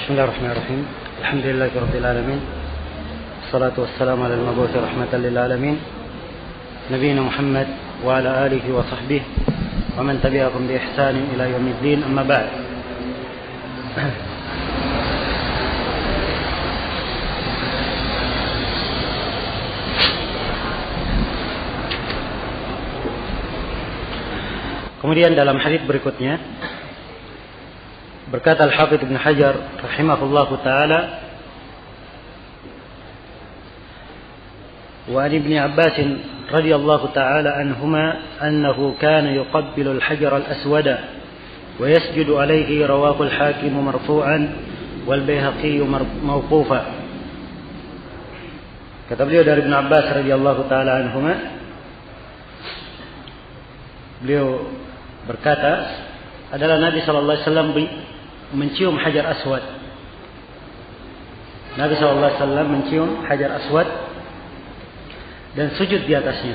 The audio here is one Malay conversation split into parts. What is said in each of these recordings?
بسم الله الرحمن الرحيم الحمد لله رب العالمين والصلاة والسلام على المبعوث رحمة للعالمين نبينا محمد وعلى آله وصحبه ومن تبعهم بإحسان إلى يوم الدين أما بعد. Kemudian dalam hadits berikutnya berkata Al-Hafidz Ibnu Hajar rahimahullahu taala, wa an Ibnu Abbas radhiyallahu taala anhuma annahu kana yuqabbilu al-hajar al-aswad wa yasjudu alayhi, rawahu al-Hakim marfu'an wal Baihaqi mawqufan. Kata beliau dari Ibnu Abbas radhiyallahu taala anhuma, beliau berkata adalah Nabi sallallahu alaihi wasallam mencium hajar aswad. Nabi sallallahu alaihi wasallam mencium hajar aswad dan sujud di atasnya.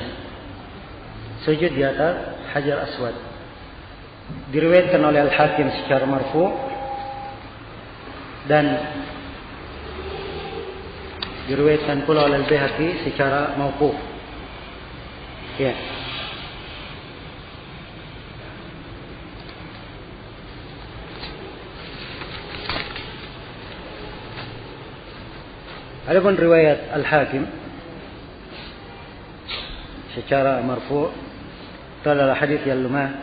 Sujud di atas hajar aswad. Diriwayatkan oleh Al-Hakim secara marfu' dan diriwayatkan pula oleh Al-Baihaqi secara mauquf. Ya. Adapun riwayat Al-Hakim secara marfu' itu adalah hadis yang lemah.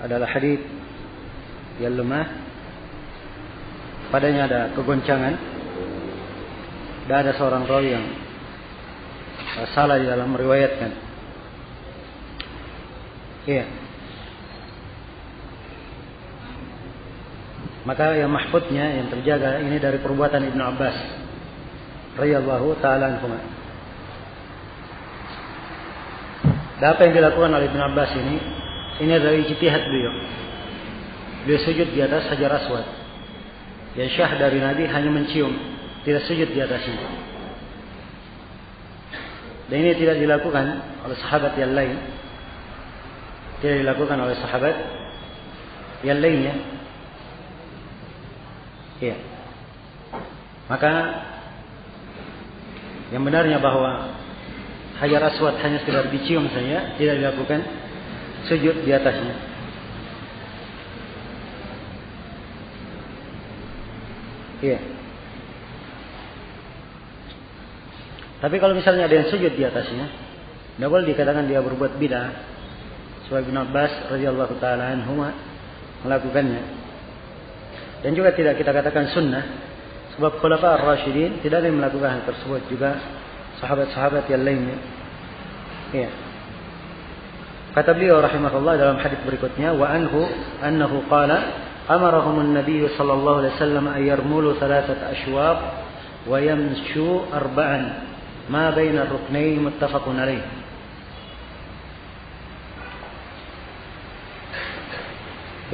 Adalah hadis yang lemah. Padanya ada kegoncangan. Dan ada seorang rawi yang salah di dalam meriwayatkan. Iya. Maka yang mahfudnya, yang terjaga ini dari perbuatan Ibnu Abbas radhiyallahu taala anhu. Dan apa yang dilakukan oleh Ibnu Abbas ini adalah ijtihad beliau. Beliau sujud di atas hajar aswad. Yang syah dari Nabi hanya mencium, tidak sujud di atasnya. Dan ini tidak dilakukan oleh sahabat yang lain. Tidak dilakukan oleh sahabat yang lainnya. Ya. Maka yang benarnya bahwa hajar aswad hanya sekedar dicium saja, tidak dilakukan sujud di atasnya. Iya. Tapi kalau misalnya ada yang sujud di atasnya, tidak boleh dikatakan dia berbuat bid'ah. Sebab Ibnu Abbas radhiyallahu taala anhu melakukannya. Dan juga tidak kita katakan sunnah, sebab khulafa ar-rasyidin tidak ada yang melakukan hal tersebut, juga sahabat-sahabat yang lainnya. Iya. Kata beliau rahimahullah dalam hadis berikutnya, wa annahu qala amarahum an-nabiy sallallahu alaihi wasallam ay yarmulu thalathat ashwaq wa yamshu arba'an ma baina ar-ruknayn muttafaqun alaih.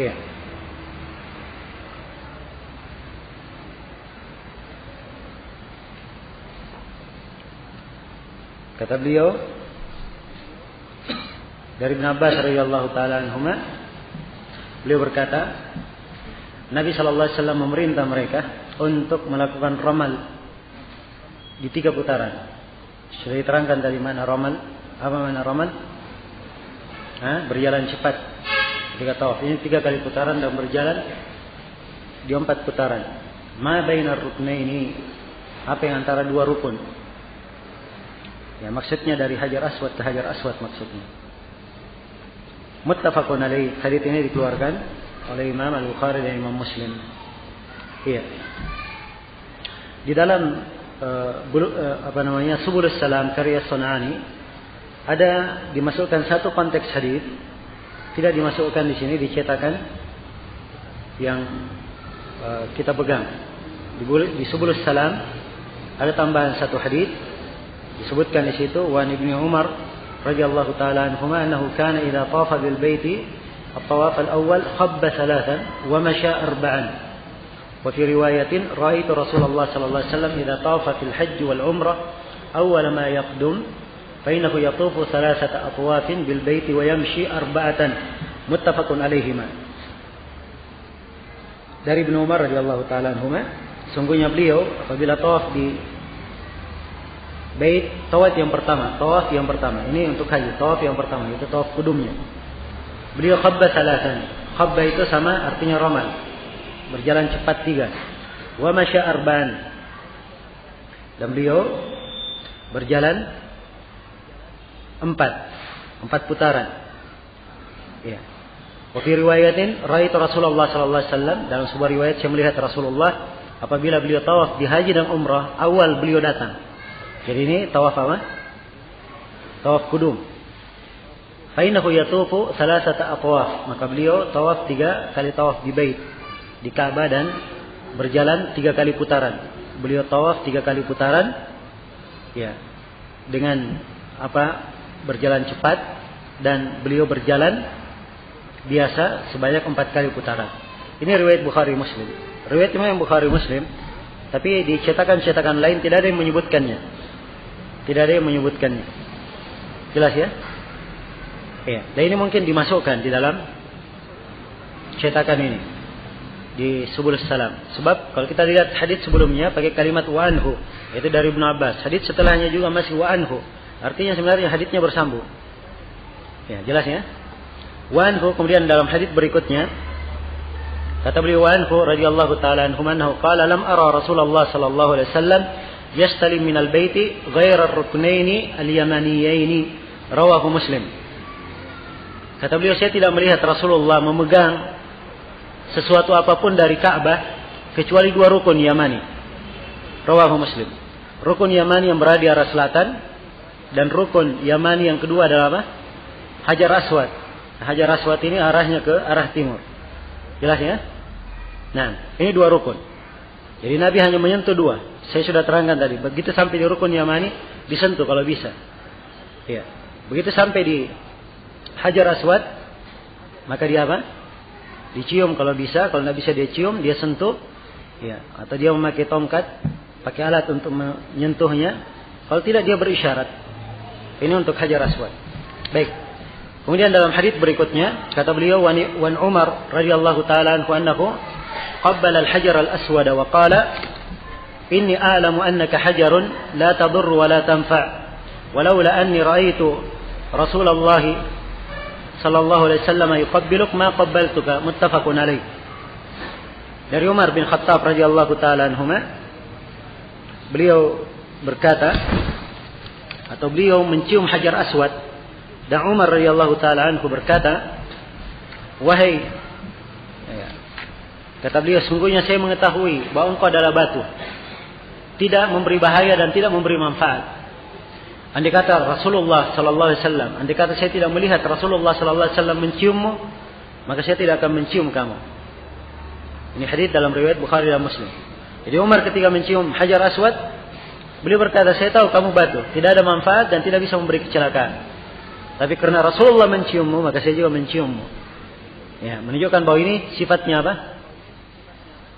Iya. Kata beliau dari Ibnu Abbas radhiyallahu taala anhuma, beliau berkata, Nabi sallallahu alaihi wasallam memerintah mereka untuk melakukan ramal di 3 putaran. Sudah diterangkan dari mana ramal? Apa makna ramal? Berjalan cepat ketika tawaf. Ini 3 kali putaran dan berjalan di 4 putaran. Ma bainar ruknaini, apa yang antara 2 rukun? Ya, maksudnya dari hajar aswad ke hajar aswad maksudnya. Muttafaqun alaih. Hadis ini dikeluarkan oleh Imam Al-Bukhari dan Imam Muslim. Iya. Di dalam Subulus Salam karya Sunani ada dimasukkan satu konteks hadis, tidak dimasukkan di sini, dicetakan yang kita pegang. Di Subulus Salam ada tambahan satu hadis. Disebutkan di situ wa Ibnu Umar radhiyallahu taala anhuma annahu kana idza tafa bil baiti at-tawaf al-awwal khabba 3 wa masha 4. Wa fi riwayatin ra'aitu Rasulullah sallallahu alaihi wasallam idza tafa fil hajj wal umrah awwal ma yaqdum fa innahu yatufu 3 atwafin bil baiti wa yamshi 4. Muttafaqun alaihima. dari Ibnu Umar radhiyallahu taala anhuma, sungguhnya beliau apabila tawaf di bait, tawaf yang pertama. Ini untuk haji, tawaf yang pertama itu tawaf kudumnya. Beliau khabba salatan. Khabba itu sama artinya romal. Berjalan cepat 3. Wa masya arba'an. Dan beliau berjalan 4 putaran. Ya. Wa fi riwayatin ra'aitu Rasulullah sallallahu alaihi wasallam, dalam sebuah riwayat saya melihat Rasulullah apabila beliau tawaf di haji dan umrah, awal beliau datang. Jadi ini tawaf apa? Tawaf kudum. Fa innahu yatufu thalathata atwaf. Maka beliau tawaf 3 kali tawaf di bait, di Ka'bah, dan berjalan 3 kali putaran. Beliau tawaf 3 kali putaran. Ya. Dengan berjalan cepat, dan beliau berjalan biasa sebanyak 4 kali putaran. Ini riwayat Bukhari Muslim. Riwayat Imam Bukhari Muslim, tapi di cetakan-cetakan lain tidak ada yang menyebutkannya. Jelas ya? Iya. Dan ini mungkin dimasukkan di dalam cetakan ini di Subul Salam. Sebab kalau kita lihat hadits sebelumnya pakai kalimat wa anhu, itu dari Ibnu Abbas. Hadits setelahnya juga masih wa anhu. Artinya sebenarnya haditsnya bersambung. Ya, jelas ya? Wa anhu, kemudian dalam hadits berikutnya kata beliau wa anhu radhiyallahu taala anhu annahu qala lam ara Rasulullah sallallahu alaihi wasallam yastalim minal baiti ghairar ruknaini al-yamaniyaini, rawahu Muslim. Kata beliau, saya tidak melihat Rasulullah memegang sesuatu apapun dari Ka'bah kecuali 2 rukun Yamani, rawahu Muslim. Rukun Yamani yang berada di arah selatan, dan rukun Yamani yang kedua adalah apa? Hajar Aswad. Hajar Aswad ini arahnya ke arah timur. Jelas ya? Nah, ini 2 rukun. Jadi Nabi hanya menyentuh 2. Saya sudah terangkan tadi. Begitu sampai di rukun Yamani, disentuh kalau bisa. Ya. Begitu sampai di Hajar Aswad, maka dia apa? Dicium kalau bisa. Kalau tidak bisa dia cium, dia sentuh. Ya. Atau dia memakai tongkat, pakai alat untuk menyentuhnya. Kalau tidak, dia berisyarat. Ini untuk Hajar Aswad. Baik. Kemudian dalam hadits berikutnya kata beliau, wan Umar radhiyallahu taala anhu annahu qabbala al-hajar al-aswad wa qala inni a'lamu annaka hajarun la tadur wa la tanfa' walaula anni ra'aitu Rasulullah sallallahu alaihi wasallam yuqabbiluk ma qabbaltuka, muttafaqun alaih. Dari Umar bin Khattab radhiyallahu taala anhuma, beliau berkata, atau beliau mencium Hajar Aswad, dan Umar radhiyallahu taala anhu berkata, wahai, kata beliau, sungguhnya saya mengetahui bahwa engkau adalah batu, tidak memberi bahaya dan tidak memberi manfaat. Andai kata Rasulullah sallallahu alaihi wasallam, andai kata saya tidak melihat Rasulullah sallallahu alaihi wasallam menciummu, maka saya tidak akan mencium kamu. Ini hadis dalam riwayat Bukhari dan Muslim. Jadi Umar ketika mencium Hajar Aswad, beliau berkata, saya tahu kamu batu, tidak ada manfaat dan tidak bisa memberi kecelakaan. Tapi karena Rasulullah menciummu, maka saya juga menciummu. Ya, menunjukkan bahwa ini sifatnya apa?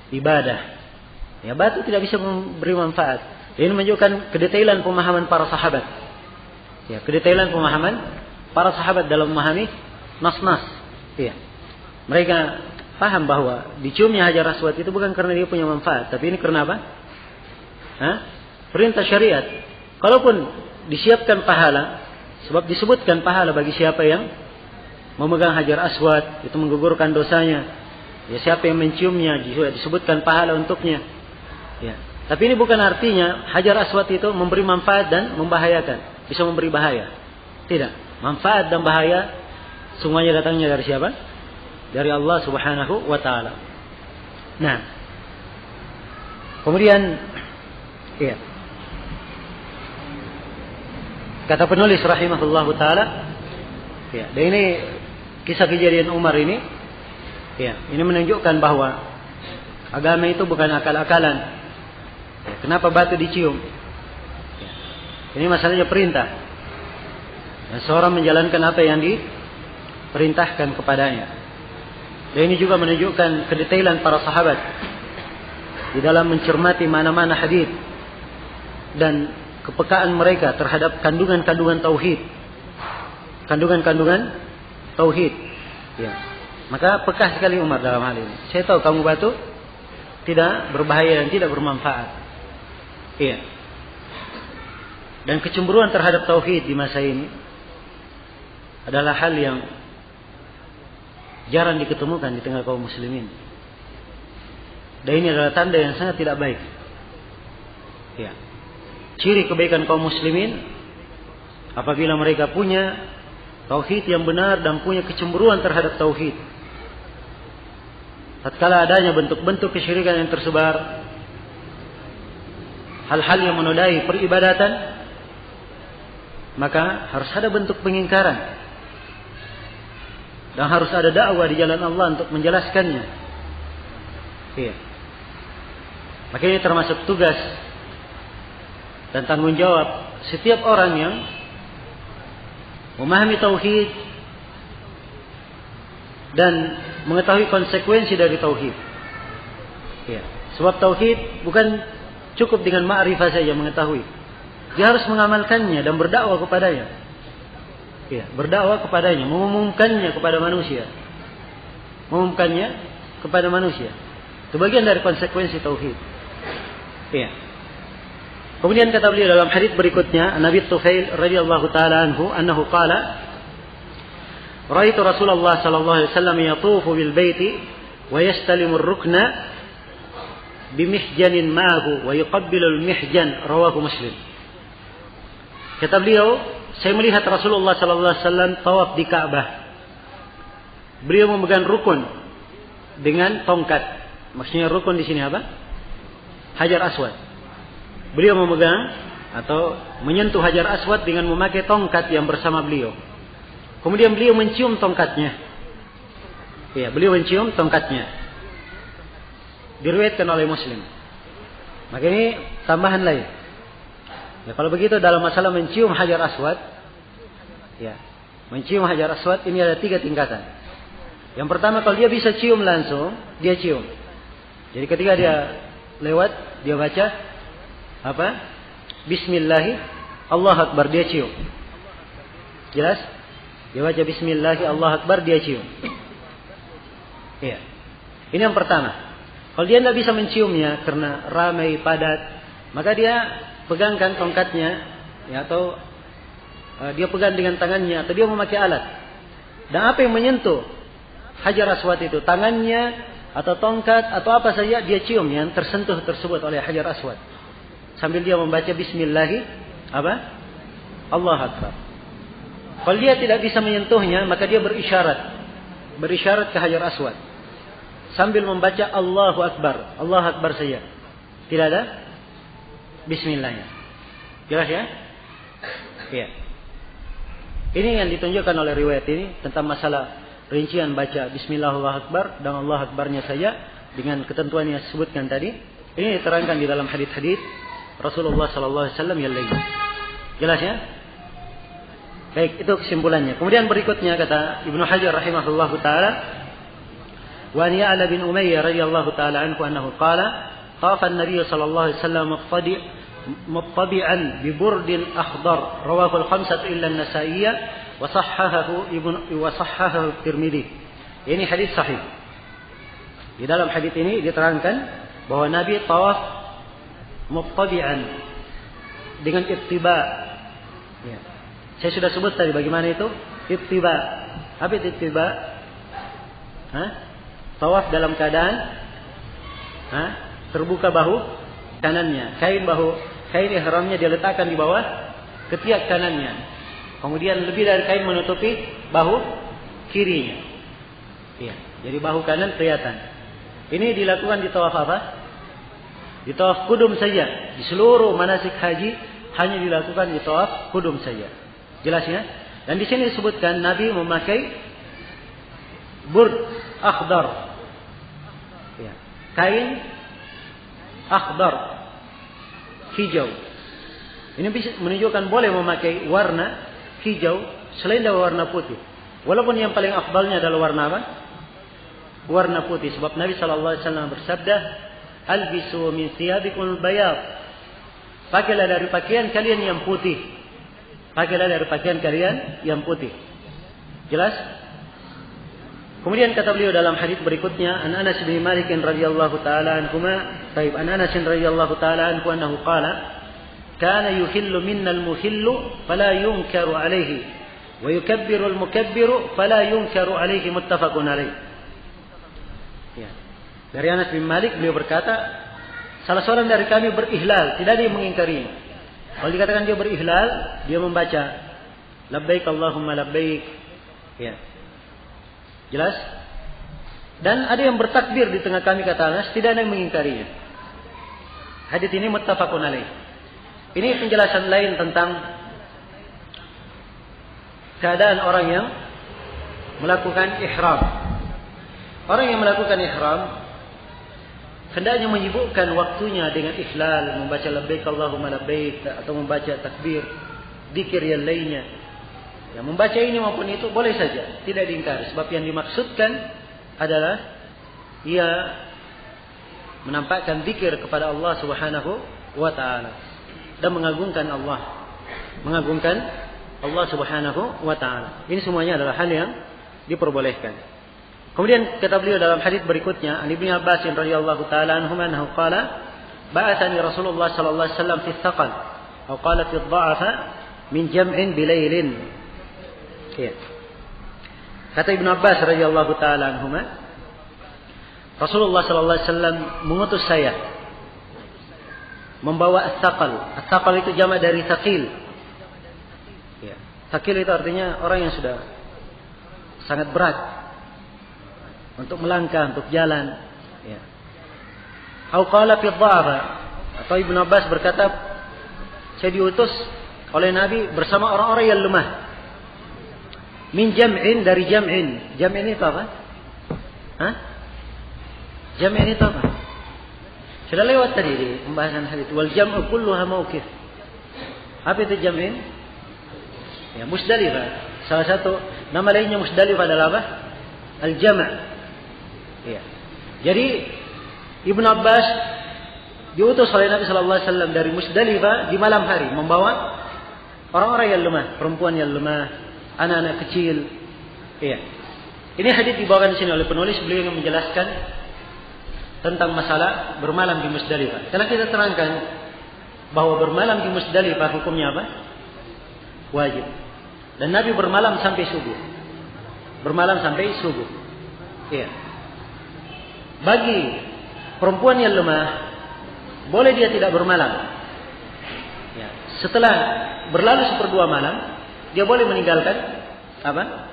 Ibadah. Ya, batu tidak bisa memberi manfaat. Ini menunjukkan kedetailan pemahaman para sahabat. Ya, kedetailan pemahaman para sahabat dalam memahami nas-nas. Ya. Mereka paham bahwa diciumnya Hajar Aswad itu bukan karena dia punya manfaat, tapi ini karena apa? Perintah syariat. Kalaupun disiapkan pahala, sebab disebutkan pahala bagi siapa yang memegang Hajar Aswad, itu menggugurkan dosanya. Ya, siapa yang menciumnya juga disebutkan pahala untuknya. Ya. Tapi ini bukan artinya Hajar Aswad itu memberi manfaat dan membahayakan. Bisa memberi bahaya. Tidak. Manfaat dan bahaya semuanya datangnya dari siapa? Dari Allah Subhanahu wa taala. Nah. Kemudian ya. Kata penulis rahimahullahu taala, ya, dan ini kisah kejadian Umar ini, ya, ini menunjukkan bahwa agama itu bukan akal-akalan. Ya, kenapa batu dicium? Ya, ini masalahnya perintah. Dan seorang menjalankan apa yang diperintahkan kepadanya. Dan ini juga menunjukkan kedetailan para sahabat di dalam mencermati mana-mana hadis dan kepekaan mereka terhadap kandungan-kandungan tauhid. Kandungan-kandungan tauhid. Ya. Maka peka sekali Umar dalam hal ini. Saya tahu kamu batu, tidak berbahaya dan tidak bermanfaat. Iya. Dan kecemburuan terhadap tauhid di masa ini adalah hal yang jarang diketemukan di tengah kaum muslimin. Dan ini adalah tanda yang sangat tidak baik. Ya. Ciri kebaikan kaum muslimin apabila mereka punya tauhid yang benar dan punya kecemburuan terhadap tauhid. Tatkala adanya bentuk-bentuk kesyirikan yang tersebar, hal-hal yang menodai peribadatan, maka harus ada bentuk pengingkaran. Dan harus ada dakwah di jalan Allah untuk menjelaskannya. Iya. Maka ini termasuk tugas dan tanggung jawab setiap orang yang memahami tauhid dan mengetahui konsekuensi dari tauhid. Ya. Sebab tauhid bukan cukup dengan ma'rifah saja mengetahui. Dia harus mengamalkannya dan berdakwah kepadanya. Ya, berdakwah kepadanya, mengumumkannya kepada manusia. Mengumumkannya kepada manusia. Itu bagian dari konsekuensi tauhid. Ya. Kemudian kata beliau dalam hadis berikutnya, Nabi Tufail radhiyallahu taala anhu, annahu qala Ra'aitu Rasulullah sallallahu alaihi wasallam yatufu bil baiti wa yastalimu ar-rukna bimihjanin ma'ahu wa yuqabbilu al-mihjan, rawahu Muslim. Kata beliau, saya melihat Rasulullah sallallahu alaihi wasallam tawaf di Ka'bah. Beliau memegang rukun dengan tongkat. Maksudnya rukun di sini apa? Hajar Aswad. Beliau memegang atau menyentuh Hajar Aswad dengan memakai tongkat yang bersama beliau. Kemudian beliau mencium tongkatnya. Ya, beliau mencium tongkatnya. Diriwayatkan oleh Muslim. Maka ini tambahan lain. Ya, kalau begitu dalam masalah mencium Hajar Aswad, ya, mencium Hajar Aswad ini ada 3 tingkatan. Yang pertama, kalau dia bisa cium langsung, dia cium. Jadi ketika dia lewat, dia baca apa? Bismillah, Allah Akbar, dia cium. Jelas? Dia baca Bismillah, Allah Akbar, dia cium. Iya. Ini yang pertama. Kalau dia tidak bisa menciumnya karena ramai padat, maka dia pegangkan tongkatnya, ya, atau dia pegang dengan tangannya, atau dia memakai alat. Dan apa yang menyentuh Hajar Aswad itu, tangannya atau tongkat atau apa saja, dia cium yang tersentuh tersebut oleh Hajar Aswad. Sambil dia membaca Bismillah, apa? Allah Akbar. Kalau dia tidak bisa menyentuhnya, maka dia berisyarat ke Hajar Aswad sambil membaca Allahu Akbar, Allah Akbar saja. Tidak ada Bismillahnya. Jelas ya? Iya. Ini yang ditunjukkan oleh riwayat ini tentang masalah rincian baca Bismillah Allahu Akbar dan Allah Akbarnya saja dengan ketentuan yang disebutkan tadi. Ini diterangkan di dalam hadis-hadis Rasulullah sallallahu alaihi wasallam yang lain. Jelas ya? Baik, itu kesimpulannya. Kemudian berikutnya kata Ibnu Hajar rahimahullahu taala, wa an Ya'la bin Umayyah radhiyallahu taala anhu annahu qala, tafa an-nabiy sallallahu alaihi wasallam muttabi'an bi burdin akhdar, rawahu al-khamsah illa an-Nasa'iyyah wa sahhahahu Tirmidzi. Ini hadis sahih. Di dalam hadis ini diterangkan bahwa Nabi tawaf muttabi'an dengan ittiba. Ya. Saya sudah sebut tadi bagaimana itu ittiba. Apa itu ittiba? Tawaf dalam keadaan terbuka bahu kanannya. Kain ihramnya dia letakkan di bawah ketiak kanannya. Kemudian lebih dari kain menutupi bahu kirinya. Ya, jadi bahu kanan kelihatan. Ini dilakukan di tawaf apa? Di tawaf kudum saja. Di seluruh manasik haji hanya dilakukan di tawaf kudum saja. Jelas ya? Dan di sini disebutkan Nabi memakai burd akhdar. Ya. Kain akhdar, hijau. Ini bisa menunjukkan boleh memakai warna hijau selain dari warna putih. Walaupun yang paling afdalnya adalah warna apa? Warna putih. Sebab Nabi sallallahu alaihi wasallam bersabda, "Albisu min thiyabikum bayad." Pakailah dari pakaian kalian yang putih. Pakailah dari pakaian kalian yang putih. Jelas? Kemudian kata beliau dalam hadis berikutnya, An Anas bin Malik radhiyallahu taala anhuma, An Anas radhiyallahu taala anhu annahu qala, kana yuhillu minna al-muhillu fala yunkaru alayhi wa yukabbiru al-mukabbiru fala yunkaru alayhi, muttafaqun alayh. Ya. Dari Anas bin Malik beliau berkata, salah seorang dari kami berihlal, tidak ada yang mengingkarinya. Kalau dikatakan dia berihlal, dia membaca labbaik Allahumma labbaik. Ya. Jelas? Dan ada yang bertakbir di tengah kami, kata Anas, tidak ada yang mengingkarinya. Hadis ini muttafaqun alaih. Ini penjelasan lain tentang keadaan orang yang melakukan ihram. Orang yang melakukan ihram hendaknya menyibukkan waktunya dengan ihlal, membaca labbaik Allahumma labbaik, atau membaca takbir, zikir yang lainnya. Ya, membaca ini maupun itu boleh saja, tidak diingkari. Sebab yang dimaksudkan adalah ia menampakkan zikir kepada Allah Subhanahu wa taala dan mengagungkan Allah Subhanahu wa taala. Ini semuanya adalah hal yang diperbolehkan. Kemudian kata beliau dalam hadis berikutnya, An Ibnu Abbas radhiyallahu taala anhu annahu qala, ba'athani Rasulullah sallallahu alaihi wasallam fi thaqal atau qala fi dha'afa min jam'in bilailin. Ya. Kata Ibnu Abbas radhiyallahu taala anhuma, Rasulullah sallallahu alaihi wasallam mengutus saya membawa as-saqal. As-saqal itu jamak dari thaqil. Ya. Thaqil itu artinya orang yang sudah sangat berat untuk melangkah, untuk jalan. Ya. Au qala fi dha'afa. Atau Ibnu Abbas berkata, saya diutus oleh Nabi bersama orang-orang yang lemah. Min jam'in, dari jam'in. Jam'in itu apa? Hah? Jam'in itu apa? Sudah lewat tadi di pembahasan hadis. Wal jam'u kulluha mauqif. Apa itu jam'in? Ya, Musdalifah. Salah satu nama lainnya Musdalifah adalah apa? Al-jam'. Ya. Jadi Ibnu Abbas diutus oleh Nabi sallallahu alaihi wasallam dari Musdalifah di malam hari membawa orang-orang yang lemah, perempuan yang lemah, anak-anak kecil. Iya. Ini hadis dibawakan di sini oleh penulis, beliau yang menjelaskan tentang masalah bermalam di Musdalifah. Karena kita terangkan bahwa bermalam di Musdalifah hukumnya apa? Wajib. Dan Nabi bermalam sampai subuh. Bermalam sampai subuh. Iya. Bagi perempuan yang lemah, boleh dia tidak bermalam. Ya. Setelah berlalu 1/2 malam, dia boleh meninggalkan apa?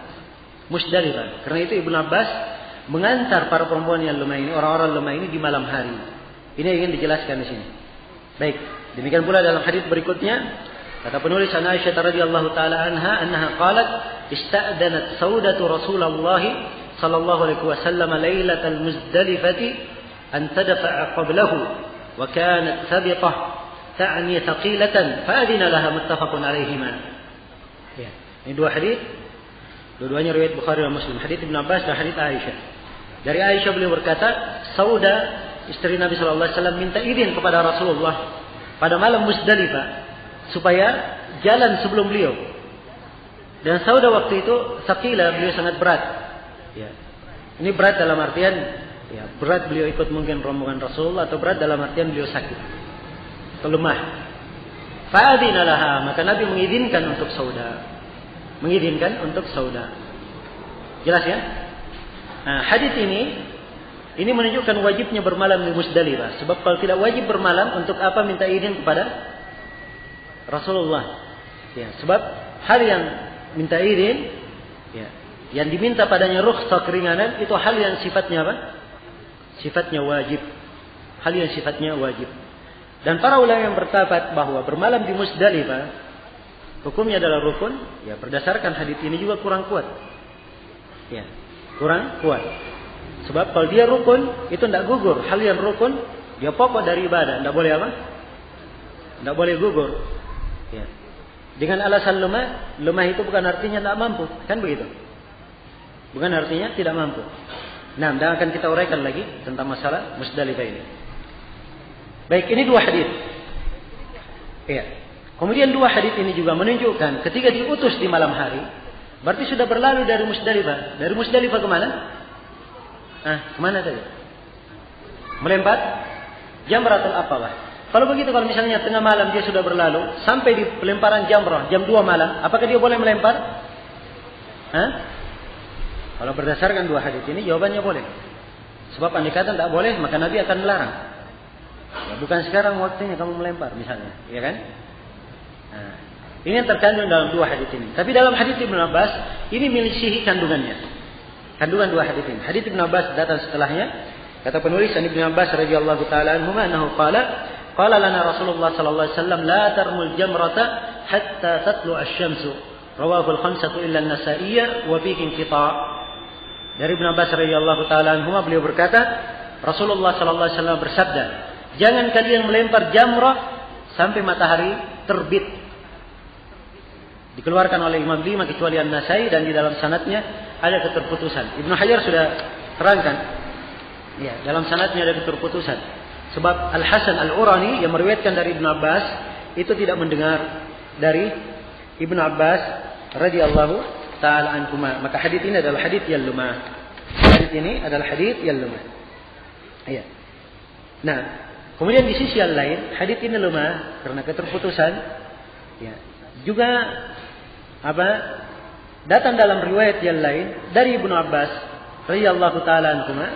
Musdalifah. Karena itu Ibnu Abbas mengantar para perempuan yang lemah ini, orang-orang lemah ini di malam hari. Ini yang ingin dijelaskan di sini. Baik, demikian pula dalam hadis berikutnya, kata penulis An Aisyah radhiyallahu taala annaha qalat, ista'danat Saudatu Rasulullah sallallahu alaihi wasallam lailatal Muzdalifati an tadfa'a qablahu wa kanat sabiqah ta'ni thaqilatan fa adina laha, muttafaqun alaihima. Ya. Ini dua hadis, dua-duanya riwayat Bukhari dan Muslim. Hadis Ibnu Abbas dan hadis Aisyah. Dari Aisyah beliau berkata, Sauda istri Nabi sallallahu alaihi wasallam minta izin kepada Rasulullah pada malam Musdalifah supaya jalan sebelum beliau. Dan Sauda waktu itu sakila, beliau sangat berat. Ya. Ini berat dalam artian ya, berat beliau ikut mungkin rombongan Rasulullah, atau berat dalam artian beliau sakit atau lemah. Fa'adina laha, maka Nabi mengizinkan untuk Sauda. Mengizinkan untuk Sauda. Jelas ya? Nah, hadis ini menunjukkan wajibnya bermalam di Musdalifah. Sebab kalau tidak wajib bermalam, untuk apa minta izin kepada Rasulullah? Ya, sebab hal yang minta izin, ya, yang diminta padanya rukhsah, keringanan, itu hal yang sifatnya apa? Sifatnya wajib. Hal yang sifatnya wajib. Dan para ulama yang berpendapat bahwa bermalam di Musdalifah hukumnya adalah rukun, ya berdasarkan hadis ini juga kurang kuat. Ya, kurang kuat. Sebab kalau dia rukun, itu tidak gugur. Hal yang rukun, dia pokok dari ibadah. Tidak boleh apa? Tidak boleh gugur. Ya. Dengan alasan lemah, lemah itu bukan artinya tidak mampu. Kan begitu? Bukan artinya tidak mampu. Nah, dan akan kita uraikan lagi tentang masalah Musdalifah ini. Baik, ini dua hadis. Ya. Kemudian dua hadis ini juga menunjukkan ketika diutus di malam hari, berarti sudah berlalu dari Musdalifah. Dari Musdalifah ke mana? Kemana tadi? Melempar Jamratul Aqabah. Kalau begitu, kalau misalnya tengah malam dia sudah berlalu sampai di pelemparan jamrah jam 2 malam, apakah dia boleh melempar? Kalau berdasarkan dua hadis ini, jawabannya boleh. Sebab andai kata tidak boleh, maka Nabi akan melarang. Ya, bukan sekarang waktunya kamu melempar, misalnya, ya kan? Ini yang terkandung dalam dua hadis ini. Tapi dalam hadis Ibnu Abbas ini milisihi kandungannya. Kandungan dua hadis ini. Hadis Ibnu Abbas datang setelahnya. Kata penulis Ibnu Abbas radhiyallahu taala anhu, annahu qala lana Rasulullah sallallahu alaihi wasallam la tarmul jamrata hatta tatlu asy-syamsu. Rawahu al-khamsatu illa an-Nasa'i wa fihi inqita'. Dari Ibnu Abbas radhiyallahu taala anhu beliau berkata, Rasulullah sallallahu alaihi wasallam bersabda, jangan kalian melempar jamrah sampai matahari terbit. Dikeluarkan oleh Imam 5 kecuali An-Nasai, dan di dalam sanadnya ada keterputusan. Ibnu Hajar sudah terangkan, ya, dalam sanadnya ada keterputusan. Sebab Al-Hasan Al-Urani yang meriwayatkan dari Ibnu Abbas itu tidak mendengar dari Ibnu Abbas radhiyallahu taala anhuma. Maka hadis ini adalah hadis yang lemah. Hadis ini adalah hadis yang lemah. Iya. Nah, kemudian di sisi yang lain, hadis ini lemah karena keterputusan. Ya. Juga datang dalam riwayat yang lain dari Ibnu Abbas radhiyallahu taala anhuma,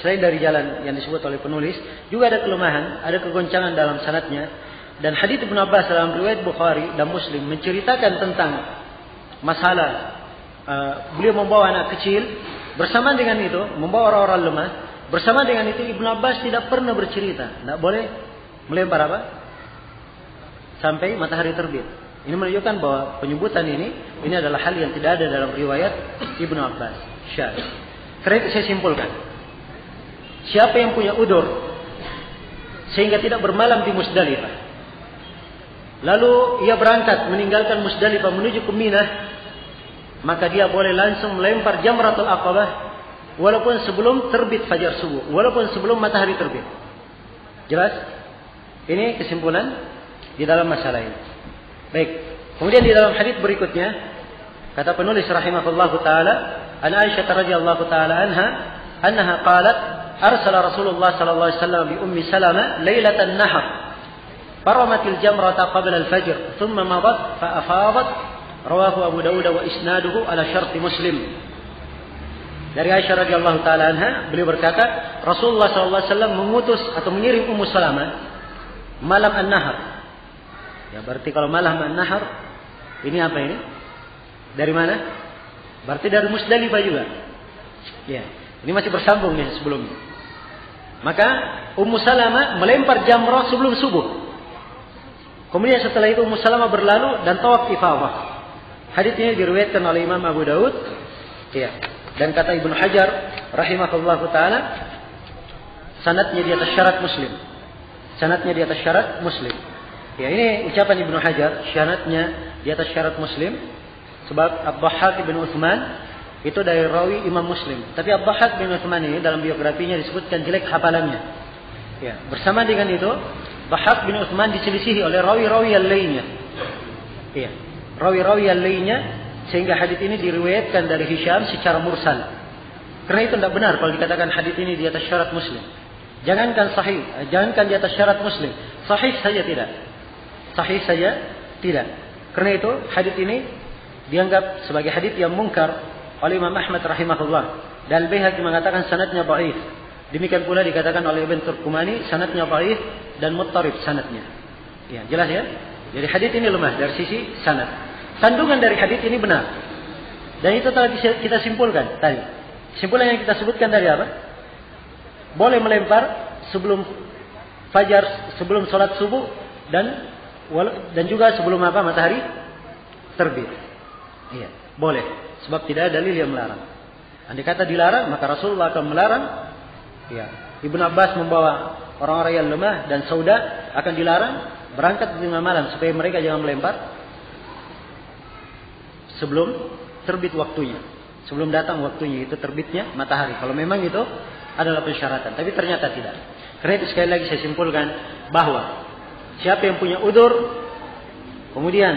selain dari jalan yang disebut oleh penulis, juga ada kelemahan, ada kegoncangan dalam sanadnya. Dan hadis Ibnu Abbas dalam riwayat Bukhari dan Muslim menceritakan tentang masalah beliau membawa anak kecil, bersama dengan itu membawa orang-orang lemah. Bersama dengan itu Ibnu Abbas tidak pernah bercerita tidak boleh melempar sampai matahari terbit. Ini menunjukkan bahwa penyebutan ini adalah hal yang tidak ada dalam riwayat Ibnu Abbas. Syadz. Karena itu saya simpulkan, siapa yang punya udzur sehingga tidak bermalam di Musdalifah, lalu ia berangkat meninggalkan Musdalifah menuju ke Mina, maka dia boleh langsung melempar Jamratul Aqabah walaupun sebelum terbit fajar subuh, walaupun sebelum matahari terbit. Jelas? Ini kesimpulan di dalam masalah ini. Baik. Kemudian di dalam hadis berikutnya kata penulis rahimahullahu taala, an Aisyah radhiyallahu taala annaha qalat arsala Rasulullah sallallahu alaihi wasallam bi Ummi Salamah lailatan nahr faramatil jamrata qabla al-fajr thumma madat fa afadat. Rawahu Abu Dawud wa isnaduhu ala syarti Muslim. Dari Aisyah radhiyallahu taala anha, beliau berkata, Rasulullah sallallahu alaihi wasallam mengutus atau mengirim Ummu Salamah malam an-nahr. Ya, berarti kalau malam an-nahr ini apa ini? Dari mana? Berarti dari Musdalifah juga. Ya, ini masih bersambung nih sebelumnya. Maka Ummu Salamah melempar jamrah sebelum subuh. Kemudian setelah itu Ummu Salamah berlalu dan tawaf ifadah. Hadis ini diriwayatkan oleh Imam Abu Dawud. Ya. Dan kata Ibnu Hajar rahimahullahu taala, sanadnya di atas syarat Muslim. Sanadnya di atas syarat Muslim. Ya, ini ucapan Ibnu Hajar, sanadnya di atas syarat Muslim. Sebab Ad-Dhahhak bin Utsman itu dari rawi Imam Muslim. Tapi Ad-Dhahhak bin Utsman ini dalam biografinya disebutkan jelek hafalannya. Ya, bersama dengan itu, Dhahhak bin Utsman diselisihi oleh rawi-rawi yang lainnya. Ya, rawi-rawi yang lainnya, sehingga hadis ini diriwayatkan dari Hisham secara mursal. Karena itu tidak benar kalau dikatakan hadis ini di atas syarat Muslim. Jangankan sahih, jangankan di atas syarat Muslim, sahih saja tidak. Sahih saja tidak. Karena itu hadis ini dianggap sebagai hadis yang mungkar oleh Imam Ahmad rahimahullah. Dan Al-Baihaqi mengatakan sanadnya dhaif. Demikian pula dikatakan oleh Ibn Turkumani sanadnya dhaif dan muttarib sanadnya. Ya, jelas ya? Jadi hadis ini lemah dari sisi sanad. Kandungan dari hadis ini benar. Dan itu telah kita simpulkan tadi. Simpulan yang kita sebutkan dari apa? Boleh melempar sebelum fajar, sebelum sholat subuh, dan juga sebelum matahari terbit. Iya, boleh. Sebab tidak ada dalil yang melarang. Andai kata dilarang, maka Rasulullah akan melarang. Iya. Ibnu Abbas membawa orang-orang yang lemah dan Sauda akan dilarang berangkat di tengah malam supaya mereka jangan melempar sebelum terbit waktunya. Sebelum datang waktunya, itu terbitnya matahari. Kalau memang itu adalah persyaratan. Tapi ternyata tidak. Karena itu sekali lagi saya simpulkan bahwa siapa yang punya udzur, kemudian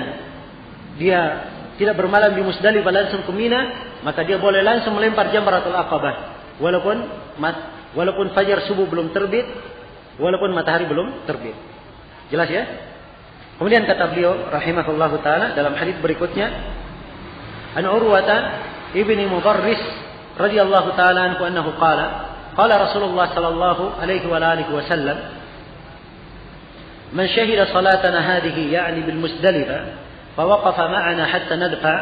dia tidak bermalam di Musdalifah langsung ke Mina, maka dia boleh langsung melempar Jamratul Aqabah. walaupun fajar subuh belum terbit, walaupun matahari belum terbit. Jelas ya? Kemudian kata beliau rahimahullahu taala dalam hadis berikutnya, an Urwata ibni Mudarris radhiyallahu taala anhu annahu qala Rasulullah sallallahu alaihi wa alihi wasallam, man syahida salatana hadhihi ya'ni bil Musdalifah فوقف معنا حتى ندفع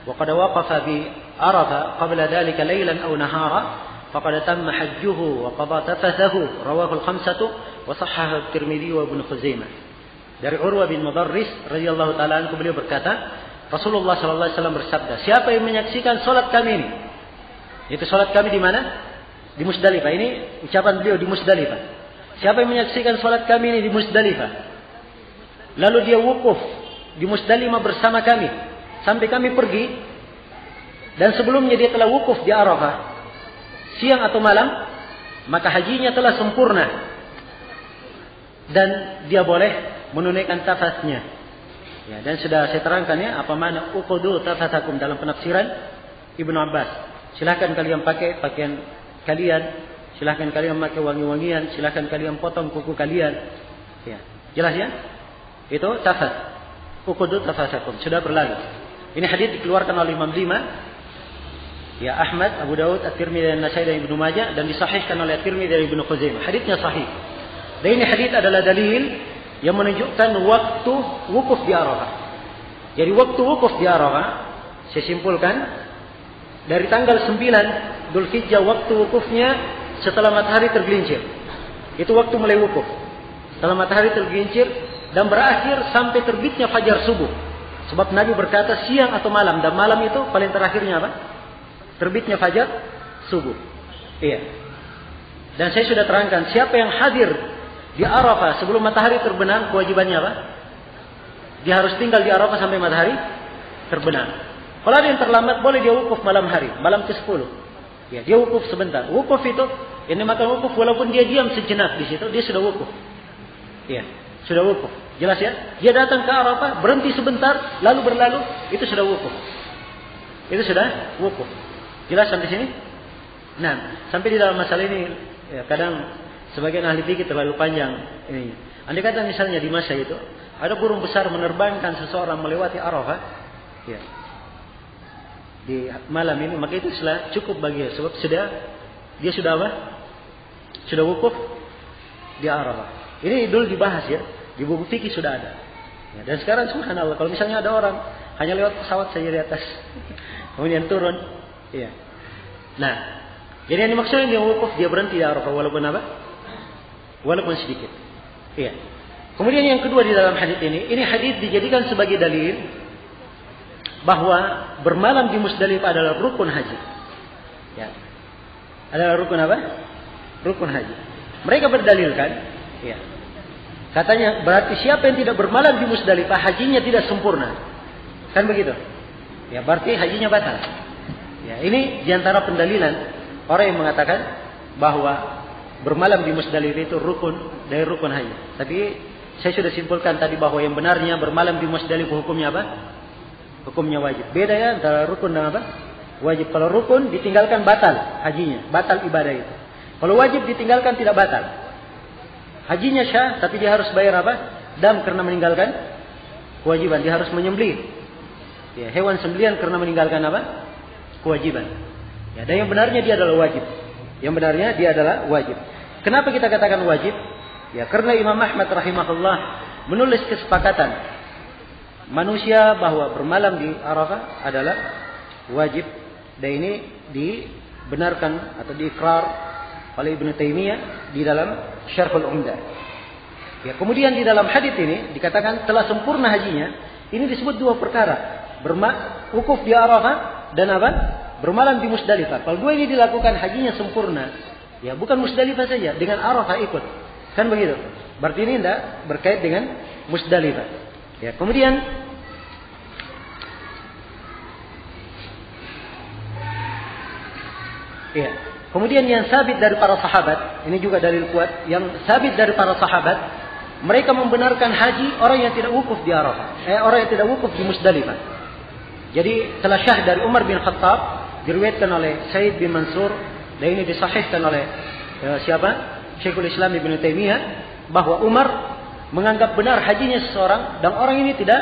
وقد وقف بعرفة قبل ذلك ليلا أو نهارا فقد تم حجه وقضى تفثه رواه الخمسة وصححه الترمذي وابن خزيمة. Dari Urwah bin Mudarris radhiyallahu taala anhu beliau berkata, Rasulullah sallallahu alaihi wasallam bersabda, siapa yang menyaksikan salat kami ini? Itu salat kami di mana? Di Musdalifah. Ini ucapan beliau di Musdalifah. Siapa yang menyaksikan salat kami ini di Musdalifah? Lalu dia wukuf di Musdalifah bersama kami sampai kami pergi, dan sebelumnya dia telah wukuf di Arafah siang atau malam, maka hajinya telah sempurna dan dia boleh menunaikan tafasnya. Ya, dan sudah saya terangkan ya apa makna uqudu tafathakum dalam penafsiran Ibnu Abbas. Silahkan kalian pakai pakaian kalian, silahkan kalian pakai wangi-wangian, silahkan kalian potong kuku kalian. Ya, jelas ya? Itu tafat. Uqudut tafasakum sudah berlalu. Ini hadis dikeluarkan oleh Imam 5, ya Ahmad, Abu Daud, At-Tirmidzi dan Nasai dan Ibnu Majah, dan disahihkan oleh At-Tirmidzi dan Ibnu Khuzaimah. Hadisnya sahih. Dan ini hadis adalah dalil yang menunjukkan waktu wukuf di Arafah. Jadi waktu wukuf di Arafah, saya simpulkan dari tanggal 9 Dzulhijjah waktu wukufnya setelah matahari tergelincir. Itu waktu mulai wukuf. Setelah matahari tergelincir dan berakhir sampai terbitnya fajar subuh. Sebab Nabi berkata siang atau malam, dan malam itu paling terakhirnya apa? Terbitnya fajar subuh. Iya. Dan saya sudah terangkan, siapa yang hadir di Arafah sebelum matahari terbenam, kewajibannya apa? Dia harus tinggal di Arafah sampai matahari terbenam. Kalau ada yang terlambat, boleh dia wukuf malam hari, malam ke-10. Ya, dia wukuf sebentar. Wukuf itu, ini maka wukuf walaupun dia diam sejenak di situ, dia sudah wukuf. Iya. Sudah wukuf. Jelas ya? Dia datang ke Arafah, berhenti sebentar, lalu berlalu, itu sudah wukuf. Itu sudah wukuf. Jelas sampai sini? Nah, sampai di dalam masalah ini, ya, kadang sebagian ahli fikih terlalu panjang ini. Andai kata misalnya di masa itu, ada burung besar menerbangkan seseorang melewati Arafah, ya, di malam ini, maka itu sudah cukup bagi dia. Sebab dia sudah apa? Sudah wukuf di Arafah. Ini dulu dibahas ya. Di buku fikih sudah ada. Ya, dan sekarang subhanallah, kalau misalnya ada orang hanya lewat pesawat saja di atas, kemudian turun, ya. Nah, jadi yang dimaksudnya dia wukuf, dia berhenti di Arafah walaupun apa? Walaupun sedikit. Iya. Kemudian yang kedua di dalam hadis ini hadis dijadikan sebagai dalil bahwa bermalam di Musdalifah adalah rukun haji. Ya. Adalah rukun apa? Rukun haji. Mereka berdalilkan, ya. Katanya berarti siapa yang tidak bermalam di Musdalifah hajinya tidak sempurna. Kan begitu? Ya berarti hajinya batal. Ya, ini diantara pendalilan orang yang mengatakan bahwa bermalam di Musdalifah itu rukun dari rukun haji. Tapi saya sudah simpulkan tadi bahwa yang benarnya bermalam di Musdalifah hukumnya apa? Hukumnya wajib. Beda ya antara rukun dan apa? Wajib. Kalau rukun ditinggalkan batal hajinya, batal ibadah itu. Kalau wajib ditinggalkan tidak batal. Hajinya syah, tapi dia harus bayar apa? Dam karena meninggalkan kewajiban. Dia harus menyembelih. Ya, hewan sembelihan karena meninggalkan apa? Kewajiban. Ya, dan yang benarnya dia adalah wajib. Yang benarnya dia adalah wajib. Kenapa kita katakan wajib? Ya, karena Imam Ahmad rahimahullah menulis kesepakatan manusia bahwa bermalam di Arafah adalah wajib. Dan ini dibenarkan atau diikrar oleh Ibnu Taimiyah di dalam Syarhul Umdah. Ya, kemudian di dalam hadis ini dikatakan telah sempurna hajinya. Ini disebut dua perkara. Wukuf di Arafah dan apa? Bermalam di Musdalifah. Kalau dua ini dilakukan hajinya sempurna. Ya, bukan Musdalifah saja, dengan Arafah ikut. Kan begitu? Berarti ini tidak berkait dengan Musdalifah. Ya, kemudian ya. Kemudian yang sabit dari para sahabat, ini juga dalil kuat, yang sabit dari para sahabat, mereka membenarkan haji orang yang tidak wukuf di Arafah, orang yang tidak wukuf di Musdalifah. Jadi telah syah dari Umar bin Khattab, diriwayatkan oleh Said bin Mansur Dan ini disahihkan oleh siapa? Syekhul Islam Ibnu Taimiyah, bahwa Umar menganggap benar hajinya seseorang dan orang ini tidak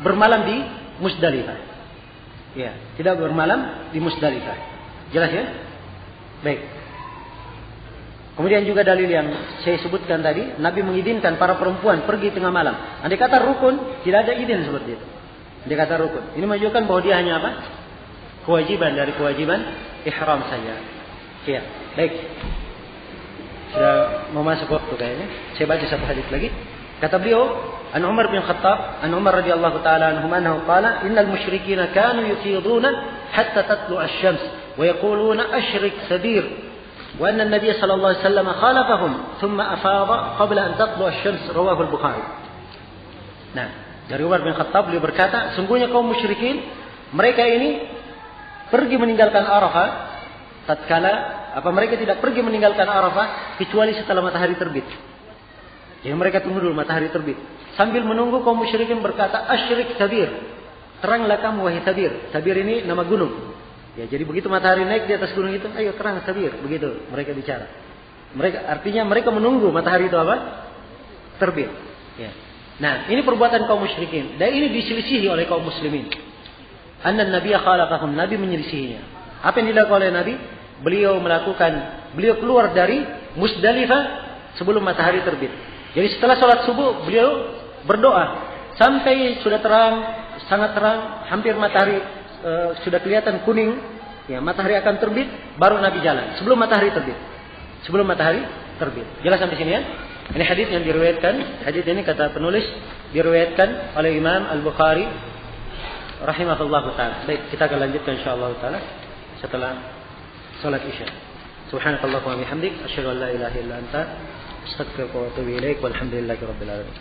bermalam di Musdalifah. Ya, tidak bermalam di Musdalifah. Jelas ya? Baik. Kemudian juga dalil yang saya sebutkan tadi, Nabi mengizinkan para perempuan pergi tengah malam. Andai kata rukun, tidak ada izin seperti itu. Andai kata rukun. Ini menunjukkan bahwa dia hanya apa? Kewajiban dari kewajiban ihram saja. Ya, baik. Sudah mau masuk waktu kayaknya. Saya baca satu hadis lagi. Kata beliau, An Umar bin Khattab, An Umar radhiyallahu taala anhu annahu qala, "Innal musyrikina kanu yufiduna hatta tatlu asy-syams wa yaquluna asyrik sabir." وأن النبي صلى الله عليه وسلم خالفهم ثم أفاض قبل أن تطلع الشمس رواه البخاري. Nah, dari Umar bin Khattab beliau berkata, sungguhnya kaum musyrikin mereka ini pergi meninggalkan Arafah tatkala mereka tidak pergi meninggalkan Arafah kecuali setelah matahari terbit. Jadi mereka tunggu dulu matahari terbit. Sambil menunggu kaum musyrikin berkata, asyrik sabir. Teranglah kamu wahai Sabir. Sabir ini nama gunung. Ya, jadi begitu matahari naik di atas gunung itu, ayo terang Sabir, begitu mereka bicara. Artinya mereka menunggu matahari itu terbit. Ya. Nah, ini perbuatan kaum musyrikin dan ini diselisihi oleh kaum muslimin. Anna Nabiya khalaqahum, Nabi menyelisihinya. Apa yang dilakukan oleh Nabi? Beliau keluar dari Musdalifah sebelum matahari terbit. Jadi setelah sholat subuh beliau berdoa sampai sudah terang, sangat terang, hampir matahari sudah kelihatan kuning, ya matahari akan terbit, baru Nabi jalan sebelum matahari terbit. Sebelum matahari terbit. Jelas sampai sini ya? Ini hadis yang diriwayatkan, hadis ini kata penulis diriwayatkan oleh Imam Al-Bukhari rahimahullahu taala. Baik, kita akan lanjutkan insyaallah taala setelah salat Isya. Subhanakallahumma wa bihamdik asyhadu an la ilaha illa anta astaghfiruka wa atubu ilaik walhamdulillahirabbil alamin.